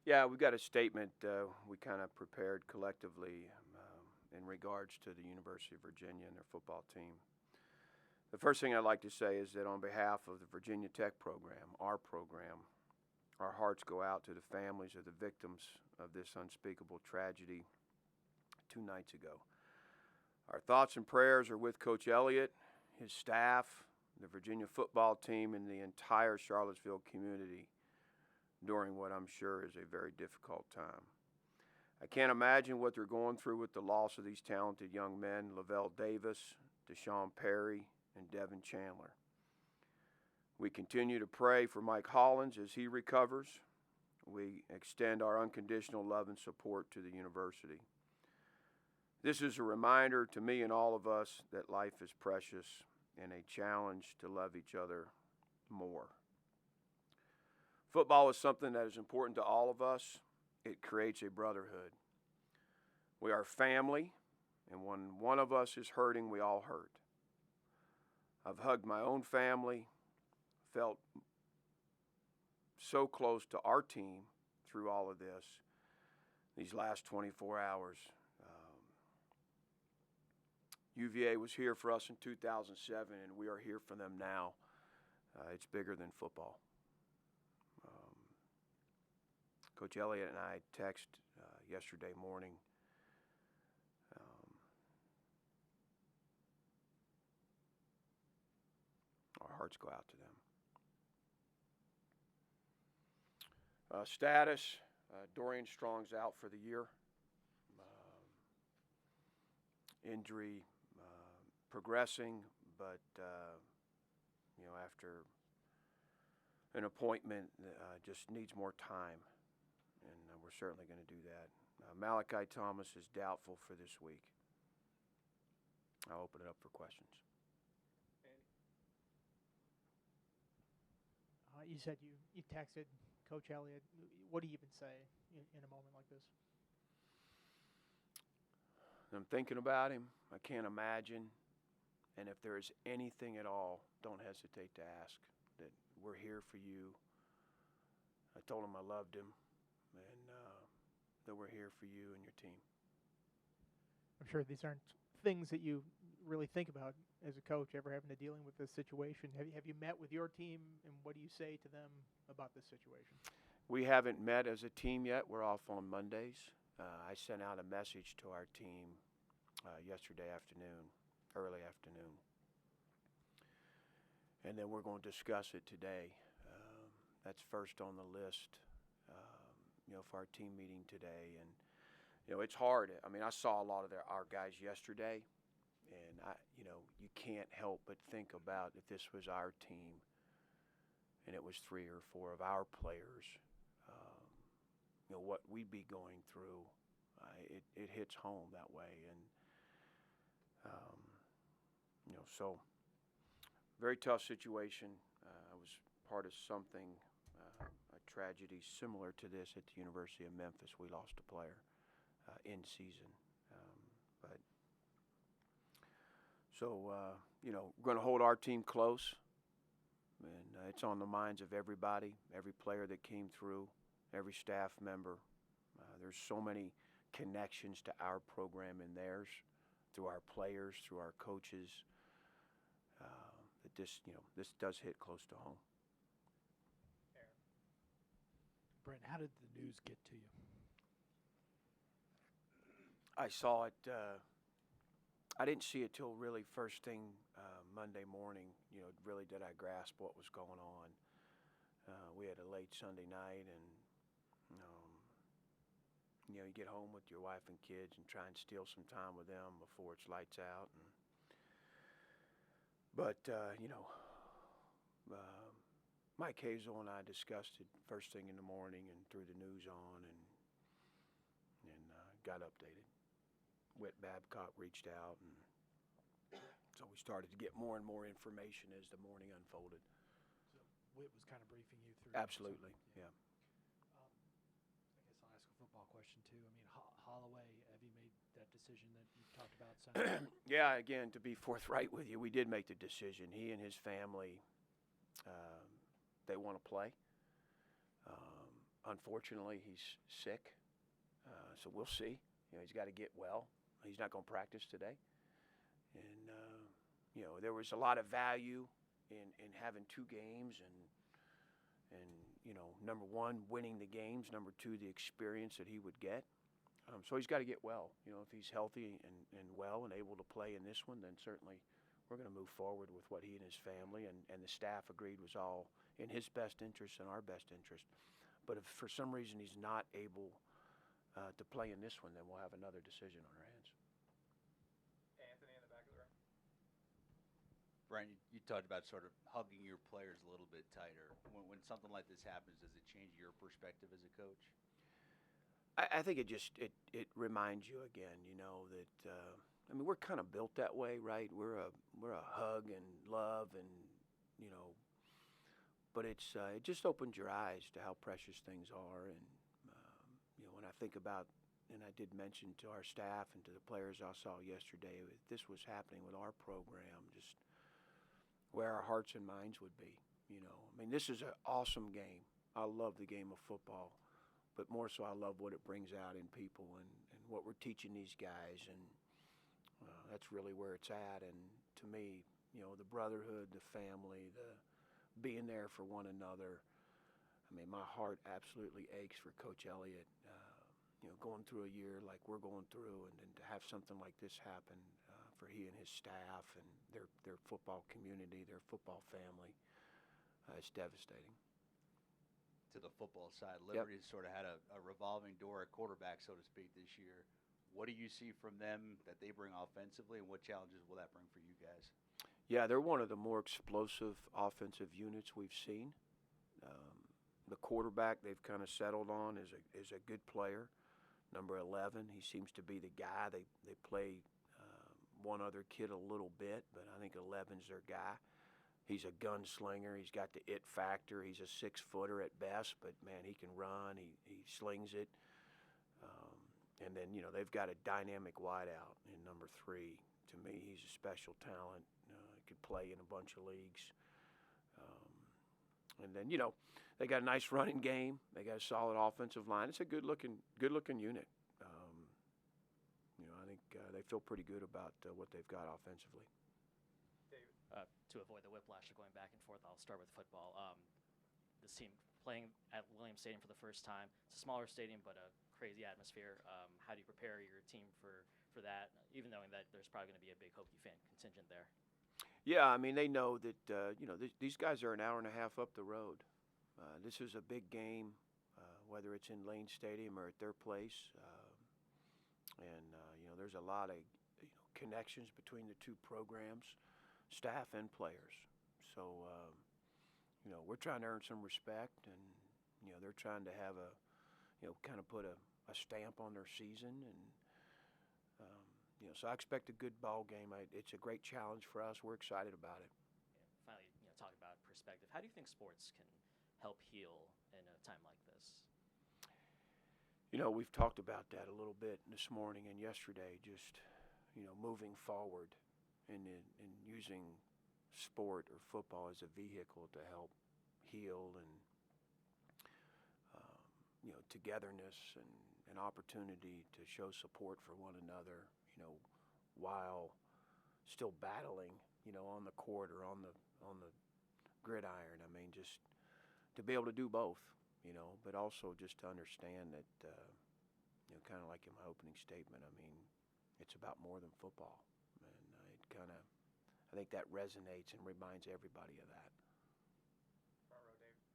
Yeah, we've got a statement we kind of prepared collectively in regards to the University of Virginia and their football team. The first thing I'd like to say is that on behalf of the Virginia Tech program, our hearts go out to the families of the victims of this unspeakable tragedy 2 nights ago. Our thoughts and prayers are with Coach Elliott, his staff, the Virginia football team, and the entire Charlottesville community during what I'm sure is a very difficult time. I can't imagine what they're going through with the loss of these talented young men, Lavelle Davis, Deshaun Perry, and Devin Chandler. We continue to pray for Mike Hollins as he recovers. We extend our unconditional love and support to the university. This is a reminder to me and all of us that life is precious and a challenge to love each other more. Football is something that is important to all of us. It creates a brotherhood. We are family, and when one of us is hurting, we all hurt. I've hugged my own family, felt so close to our team through all of this, these last 24 hours. UVA was here for us in 2007, and we are here for them now. It's bigger than football. Coach Elliott and I texted yesterday morning. Our hearts go out to them. Status, Dorian Strong's out for the year. Injury progressing, but after an appointment, just needs more time, and we're certainly going to do that. Malachi Thomas is doubtful for this week. I'll open it up for questions. You said you texted Coach Elliott. What do you even say in a moment like this? I'm thinking about him. I can't imagine. And if there is anything at all, don't hesitate to ask. That we're here for you. I told him I loved him, and that we're here for you and your team. I'm sure these aren't things that you really think about as a coach, ever having to dealing with this situation. Have you met with your team, and what do you say to them about this situation? We haven't met as a team yet. We're off on Mondays. I sent out a message to our team yesterday afternoon, early afternoon. And then we're going to discuss it today. That's first on the list, for our team meeting today. And, it's hard. I mean, I saw a lot of our guys yesterday, and, you can't help but think about if this was our team and it was 3 or 4 of our players, what we'd be going through. It hits home that way. And, so very tough situation. I was part of something, a tragedy similar to this at the University of Memphis. We lost a player in season. We're going to hold our team close. And it's on the minds of everybody, every player that came through, every staff member. There's so many connections to our program and theirs, through our players, through our coaches, that this does hit close to home. Brent, how did the news get to you? I saw it. I didn't see it till really first thing Monday morning. Really did I grasp what was going on. We had a late Sunday night, and you get home with your wife and kids and try and steal some time with them before it's lights out. Mike Hazel and I discussed it first thing in the morning and threw the news on and got updated. Whit Babcock reached out, and so we started to get more and more information as the morning unfolded. So Whit was kind of briefing you through. Absolutely, yeah. I guess I'll ask a football question too. I mean, Holloway, have you made that decision that you talked about Sunday? Yeah, again, to be forthright with you, we did make the decision. He and his family, they want to play. Unfortunately, he's sick, so we'll see. He's got to get well. He's not going to practice today. And, there was a lot of value in having 2 games and number one, winning the games, number 2, the experience that he would get. So he's got to get well. If he's healthy and well and able to play in this one, then certainly we're going to move forward with what he and his family and the staff agreed was all in his best interest and our best interest. But if for some reason he's not able to play in this one, then we'll have another decision on our hands. Anthony in the back of the room. Brian, you talked about sort of hugging your players a little bit tighter. When something like this happens, does it change your perspective as a coach? I think it reminds you again, that we're kind of built that way, right? We're a hug and love and but it just opens your eyes to how precious things are. And when I think about, and I did mention to our staff and to the players I saw yesterday, if this was happening with our program, just where our hearts and minds would be. This is an awesome game. I love the game of football, but more so I love what it brings out in people and what we're teaching these guys, and that's really where it's at. And to me, the brotherhood, the family, the being there for one another. My heart absolutely aches for Coach Elliott, going through a year like we're going through, and then to have something like this happen for he and his staff and their football community, their football family. It's devastating. To the football side, Liberty sort of had a revolving door at quarterback, so to speak, this year. What do you see from them that they bring offensively, and what challenges will that bring for you guys? Yeah, they're one of the more explosive offensive units we've seen. The quarterback they've kind of settled on is a good player. Number 11, he seems to be the guy. They play one other kid a little bit, but I think 11's their guy. He's a gunslinger. He's got the it factor. He's a 6-footer at best, but, man, he can run. He slings it. And then, they've got a dynamic wideout in number 3. To me, he's a special talent. He could play in a bunch of leagues. And then, they got a nice running game. They got a solid offensive line. It's a good-looking unit. I think they feel pretty good about what they've got offensively. To avoid the whiplash of going back and forth, I'll start with football. This team playing at Williams Stadium for the first time. It's a smaller stadium, but a crazy atmosphere. How do you prepare your team for that, even knowing that there's probably going to be a big Hokie fan contingent there? Yeah, they know that these guys are an hour and a half up the road. This is a big game, whether it's in Lane Stadium or at their place. And there's a lot of connections between the two programs, staff and players. So, we're trying to earn some respect, and, they're trying to have kind of put a stamp on their season. And, so I expect a good ball game. It's a great challenge for us. We're excited about it. And finally, talking about perspective, how do you think sports can help heal in a time like this? We've talked about that a little bit this morning and yesterday, just, moving forward and using sport or football as a vehicle to help heal and, togetherness and an opportunity to show support for one another, while still battling, on the court or on the gridiron. Just to be able to do both, but also just to understand that, kind of like in my opening statement, it's about more than football. And I think that resonates and reminds everybody of that. Front row, David.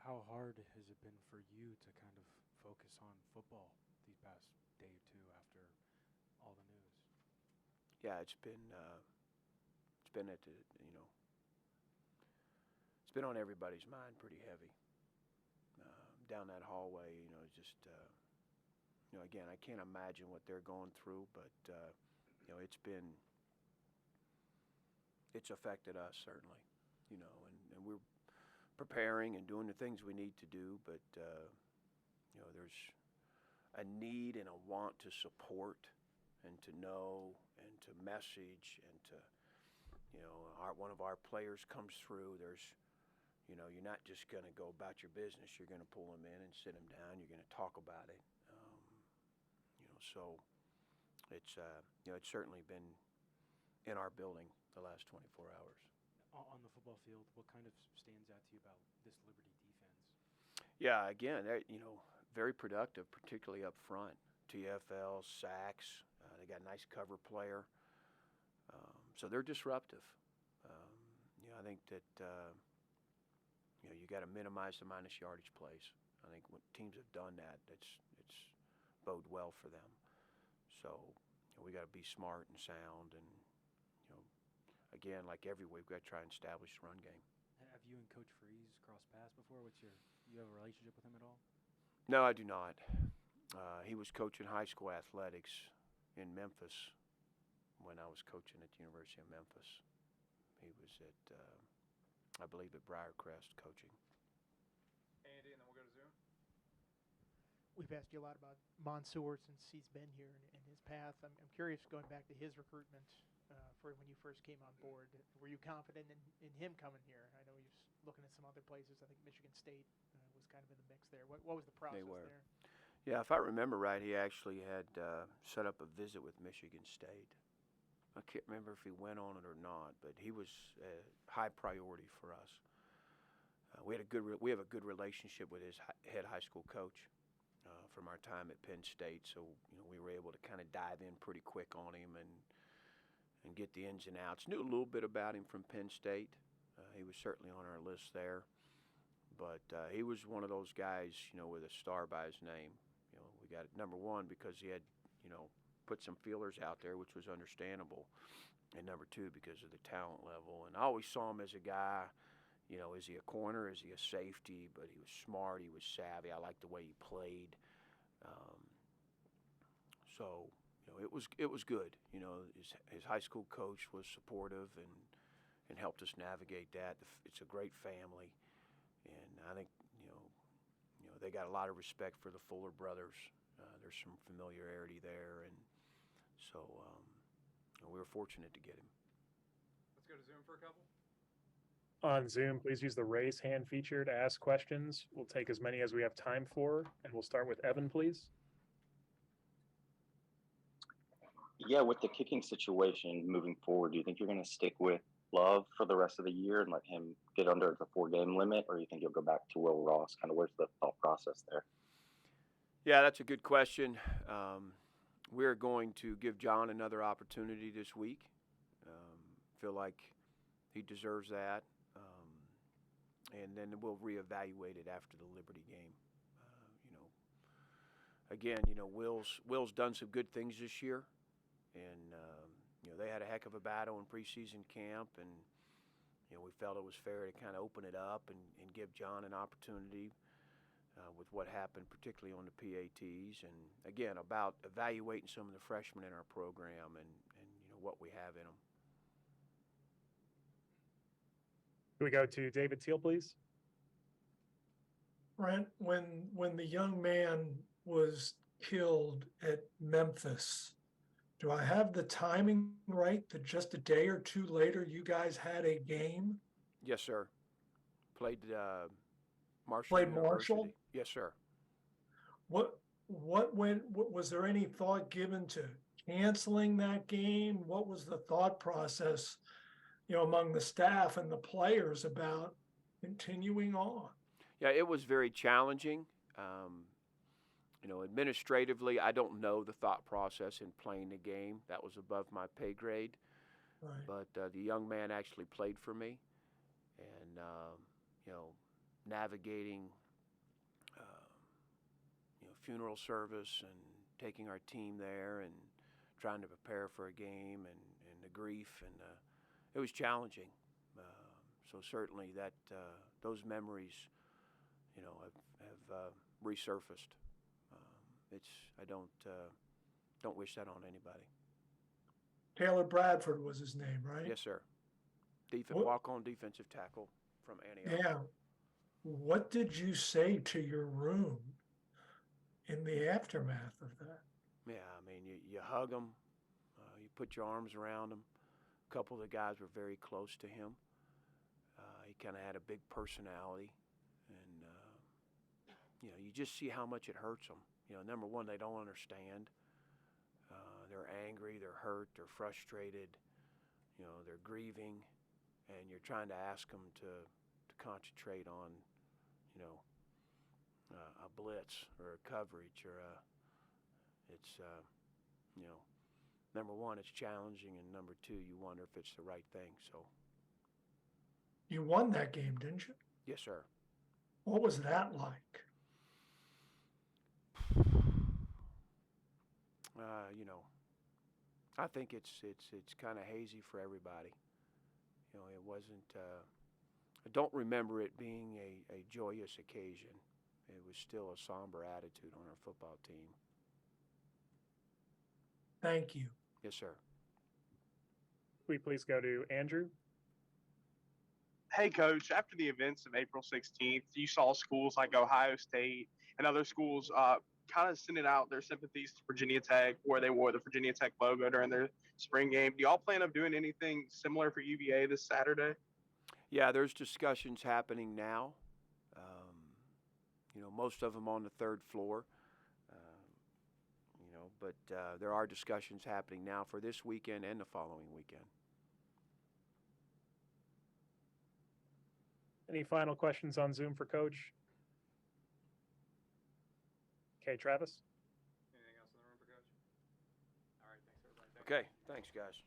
How hard has it been for you to kind of focus on football these past day or two after all the news? Yeah, it's been at the, it's been on everybody's mind pretty heavy. Down that hallway, just, again, I can't imagine what they're going through, but, it's affected us certainly, and we're preparing and doing the things we need to do, but, there's a need and a want to support and to know and to message and to, one of our players comes through, there's, You're not just going to go about your business. You're going to pull them in and sit them down. You're going to talk about it. So it's certainly been in our building the last 24 hours. On the football field, what kind of stands out to you about this Liberty defense? Yeah, again, they're, very productive, particularly up front. TFL, sacks. They got a nice cover player. So they're disruptive. I think that you got to minimize the minus yardage plays. I think when teams have done that, it's bode well for them. So we got to be smart and sound, and again, like everywhere, we've got to try and establish the run game. Have you and Coach Freeze crossed paths before? You have a relationship with him at all? No, I do not. He was coaching high school athletics in Memphis when I was coaching at the University of Memphis. He was at, I believe, at Briarcrest coaching. Andy, and then we'll go to Zoom. We've asked you a lot about Mansour since he's been here and his path. I'm curious, going back to his recruitment for when you first came on board. Were you confident in him coming here? I know he was looking at some other places. I think Michigan State was kind of in the mix there. What was the process there? Yeah, if I remember right, he actually had set up a visit with Michigan State. I can't remember if he went on it or not, but he was a high priority for us. We have a good relationship with his head high school coach from our time at Penn State, so we were able to kind of dive in pretty quick on him and get the ins and outs. Knew a little bit about him from Penn State. He was certainly on our list there, but he was one of those guys, with a star by his name. We got it number one because he had, put some feelers out there, which was understandable, and number two because of the talent level. And I always saw him as a guy, is he a corner, is he a safety? But he was smart, he was savvy. I liked the way he played. So it was good. His high school coach was supportive and helped us navigate that. It's a great family, and I think they got a lot of respect for the Fuller brothers. There's some familiarity there, and so we were fortunate to get him. Let's go to Zoom for a couple. On Zoom, please use the raise hand feature to ask questions. We'll take as many as we have time for, and we'll start with Evan, please. Yeah, with the kicking situation moving forward, do you think you're going to stick with Love for the rest of the year and let him get under the 4-game limit, or do you think you'll go back to Will Ross? Kind of where's the thought process there? Yeah, that's a good question. We're going to give John another opportunity this week. Feel like he deserves that. And then we'll reevaluate it after the Liberty game. Again, Will's done some good things this year. And, they had a heck of a battle in preseason camp, and, we felt it was fair to kind of open it up and give John an opportunity with what happened, particularly on the PATs. And, again, about evaluating some of the freshmen in our program and what we have in them. Can we go to David Teal, please? Brent, when the young man was killed at Memphis, do I have the timing right that just a day or two later you guys had a game? Yes, sir. Played Marshall. Played University. Marshall? Yes, sir. What was there any thought given to canceling that game? What was the thought process, among the staff and the players about continuing on? Yeah, it was very challenging. Administratively, I don't know the thought process in playing the game. That was above my pay grade. Right. But the young man actually played for me, and navigating, funeral service and taking our team there and trying to prepare for a game and the grief, and it was challenging. So certainly that those memories, have resurfaced. I don't wish that on anybody. Taylor Bradford was his name, right? Yes, sir. Walk-on defensive tackle from Antioch. Yeah. What did you say to your room in the aftermath of that? Yeah, I mean, you hug him, you put your arms around him. A couple of the guys were very close to him. He kind of had a big personality, and you just see how much it hurts them. Number one, they don't understand. They're angry, they're hurt, they're frustrated. They're grieving, and you're trying to ask them to concentrate on, a blitz or a coverage or it's number one, it's challenging, and number two, you wonder if it's the right thing. So. You won that game, didn't you? Yes, sir. What was that like? I think it's kind of hazy for everybody. It wasn't. I don't remember it being a joyous occasion. It was still a somber attitude on our football team. Thank you. Yes, sir. Can we please go to Andrew? Hey, Coach, after the events of April 16th, you saw schools like Ohio State and other schools kind of sending out their sympathies to Virginia Tech, where they wore the Virginia Tech logo during their spring game. Do y'all plan on doing anything similar for UVA this Saturday? Yeah, there's discussions happening now. Most of them on the third floor. But there are discussions happening now for this weekend and the following weekend. Any final questions on Zoom for Coach? Okay, Travis? Anything else in the room for Coach? All right, thanks, everybody. Okay, thanks, guys.